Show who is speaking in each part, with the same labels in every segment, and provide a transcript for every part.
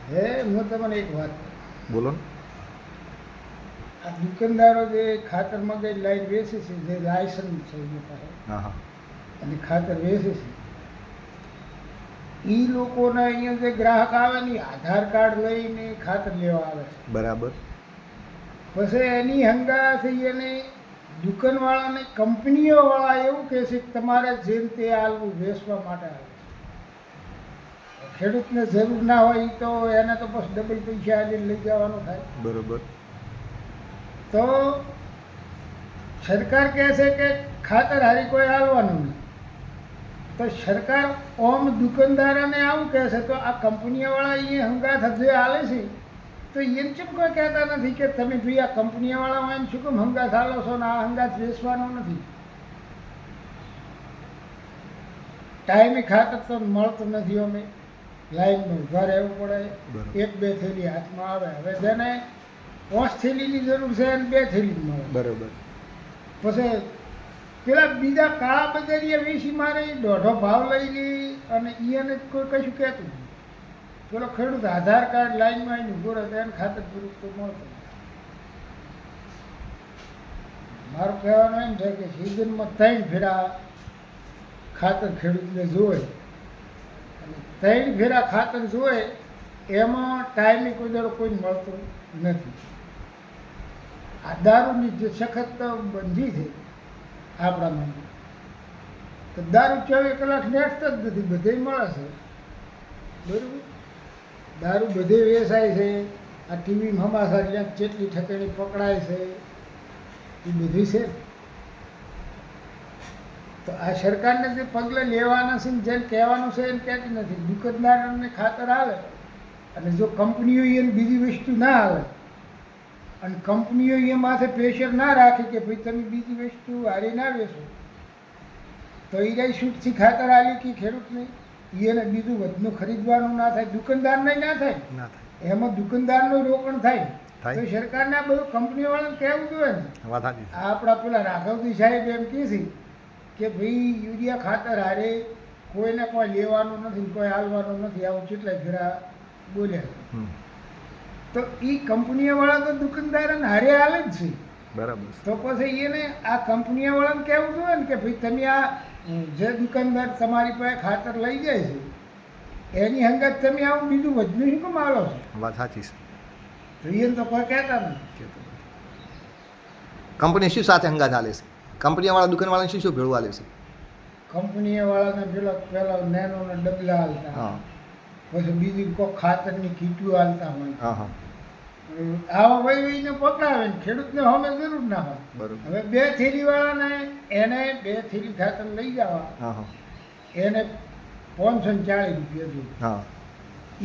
Speaker 1: હું તમને એક વાત કહું.
Speaker 2: બોલો ને.
Speaker 1: આ દુકાનદારો જે ખાતર મગજ લાઈન વેચે છે, જે લાયસન્સ છે એની પાસે
Speaker 2: હા હા
Speaker 1: અને ખાતર વેચે છે, એ લોકોના અહીંયા જે ગ્રાહક આવે ને આધાર કાર્ડ લઈને ખાતર લેવા આવે છે.
Speaker 2: બરાબર.
Speaker 1: પછી એની હંગાથી એને દુકાનવાળાને કંપનીઓવાળા એવું કહે છે કે તમારે જેમ તે આલવું વેચવા માટે આવે. ખેડૂતને જરૂર ના હોય ઈ તો એને તો બસ ડબલ પૈસા આલીને લઈ જવાનું થાય.
Speaker 2: બરોબર.
Speaker 1: તો સરકાર કહે છે કે ખાતર હારી કોઈ આલવાનું નહીં. તો સરકાર ઓમ દુકાનદારોને આવું કહે છે, તો આ કંપનીઓવાળા અહીંયા હંગાથ જે આલે છે તો એમ ચમ કોઈ કહેતા નથી કે તમે ભાઈ આ કંપનીવાળા એમ શું કેમ હંગાથ આલો છો ને આ હંગાથ વેચવાનો નથી. ટાઈમે ખાતર તો મળતું નથી. અમે લાઈનમાં ઊભા રહેવું પડે. એક બે થેલી હાથમાં આવે. હવે જેને 5 થેલીની જરૂર છે એને 2 થેલી મળે.
Speaker 2: બરોબર.
Speaker 1: પછી પેલા બીજા કાળા બજારીએ વેચી મારે દોઢો ભાવ લઈ ગઈ અને એને કોઈ કશું કહેતું નહીં. પેલો ખેડૂત આધાર કાર્ડ લાઈનમાં આવીને ઊભો રહે એને ખાતર પૂરું તો મળતું. મારું કહેવાનું એમ છે કે સિઝનમાં 3 ફેરા ખાતર ખેડૂતને જોવે અને 3 ફેરા ખાતર જોવે એમાં ટાઈમે કોઈ દાડો કોઈ મળતું નથી. આ દારૂની જે સખત બંધી છે આપણામાં, તો દારૂ 24 કલાક નેટતો જ નથી, બધે મળે છે. બરાબર. દારૂ બધે વેચાય છે. આ ટીવીમાં હમાસા જ્યાં જેટલી ઠેકાણી પકડાય છે એ બધી છે. તો આ સરકારને જે પગલાં લેવાના છે ને જેને કહેવાનું છે એને કહેતી નથી. દુકાનદારોને ખાતર આવે અને જો કંપનીઓ એને બીજી વસ્તુ ના આવે અને કંપનીઓ એ માથે પ્રેશર ના રાખે કે ભાઈ તમે બીજી વસ્તુ હારી ના વેચો, તો એ રહી છૂટથી ખાતર આલી કે ખેડૂતને એને બીજું વધનું ખરીદવાનું ના થાય, દુકાનદારને ના થાય. એમાં દુકાનદારનું રોકાણ થાય. તો સરકારને આ બધું કંપનીવાળાને કહેવું જોઈએ ને. આપણા પેલા રાઘવજી સાહેબ એમ કહે છે કે ભાઈ યુરિયા ખાતર હારે કોઈને કોઈ લેવાનું નથી, કોઈ હાલવાનું નથી. આવું કેટલાય ફેરા બોલ્યા. તો એ કંપનીવાળા તો દુકાનદારોને હારે હાલે જ છે.
Speaker 2: બરાબર.
Speaker 1: તો પછી એને આ કંપનીવાળાને કહેવું જોઈએ ને કે ભાઈ તમે આ જે દુકાનદાર તમારી પાસે ખાતર લઈ જાય છે એની હંગાત તમે આવું બીજું વધનું શું કેમ આલો છો?
Speaker 2: વાત સાચી છે.
Speaker 1: તો એને તો કોઈ કહેતા નથી.
Speaker 2: કંપની શું સાથે હંગાત હાલે છે? કંપનીવાળા દુકાનવાળાને શું શું ભેળું હાલે છે?
Speaker 1: કંપનીવાળાને પેલા નેનોના ડબલા હાલતા, પછી બીજી કોઈ ખાતરની કીટું હાલતા હોય. આવા વહીને પકડાવે ને ખેડૂતને હવે જરૂર ના હોય.
Speaker 2: બરોબર.
Speaker 1: હવે 2 થેલીવાળાને એને 2 થેલી ખાતર લઈ જવા એને 540 રૂપિયા જોઈએ.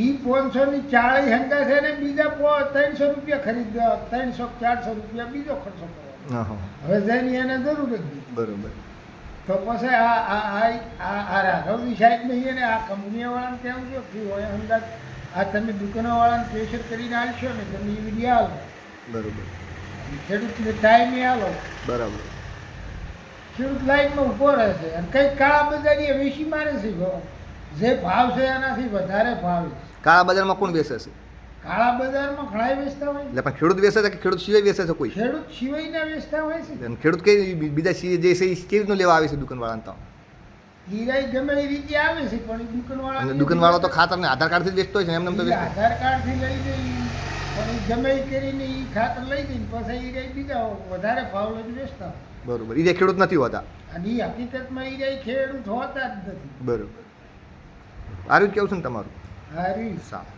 Speaker 1: એ 540 હંગા છે ને બીજા 300 રૂપિયા ખરીદવા, 300-400 રૂપિયા બીજો ખર્ચો કરવાનો. હવે જેની એને જરૂર જ નથી.
Speaker 2: બરોબર.
Speaker 1: તો પછી આ રાઘવજી સાહેબ નહીં અને આ કંપનીવાળાને કેવું છે કે હોય અંદાજ આ તમે દુકાનોવાળાને પ્રેશર કરીને આવશો ને તમે યુરિયા આલો.
Speaker 2: બરોબર.
Speaker 1: ખેડૂતને ટાઈમે આલો.
Speaker 2: બરાબર.
Speaker 1: ખેડૂત લાઈનમાં ઊભો રહે છે અને કંઈક કાળા બજારીએ વેચી મારે છે. જે ભાવ છે એનાથી વધારે ભાવ.
Speaker 2: કાળા બજારમાં કોણ વેચે છે?
Speaker 1: કાળા બજારમાં ઘણા વેચતા હોય.
Speaker 2: એટલે પણ ખેડૂત વેચે છે કે ખેડૂત સિવાય વેચે છે કોઈ?
Speaker 1: ખેડૂત સિવાયના વેચતા હોય છે.
Speaker 2: ખેડૂત કઈ બીજા જે છે એ કેવી રીતનું લેવા આવે છે દુકાનવાળાને? તો
Speaker 1: હીરાઈ ગમે એ રીતે આવે છે પણ દુકાનવાળા
Speaker 2: દુકાનવાળો તો ખાતરને આધાર કાર્ડથી જ વેચતો હોય છે એમને તો
Speaker 1: આધાર કાર્ડથી લઈ જઈ પણ ગમે એ કરીને એ ખાતર લઈ જઈને પછી હીરાઈ બીજા વધારે ભાવ લઈને વેચતા.
Speaker 2: બરોબર. એ ખેડૂત નથી હોતા
Speaker 1: અને એ હકીકતમાં હીરાઈ ખેડૂત હોતા જ નથી.
Speaker 2: બરોબર. આરું જ કેવું છે ને તમારું?
Speaker 1: હારી
Speaker 2: સારું.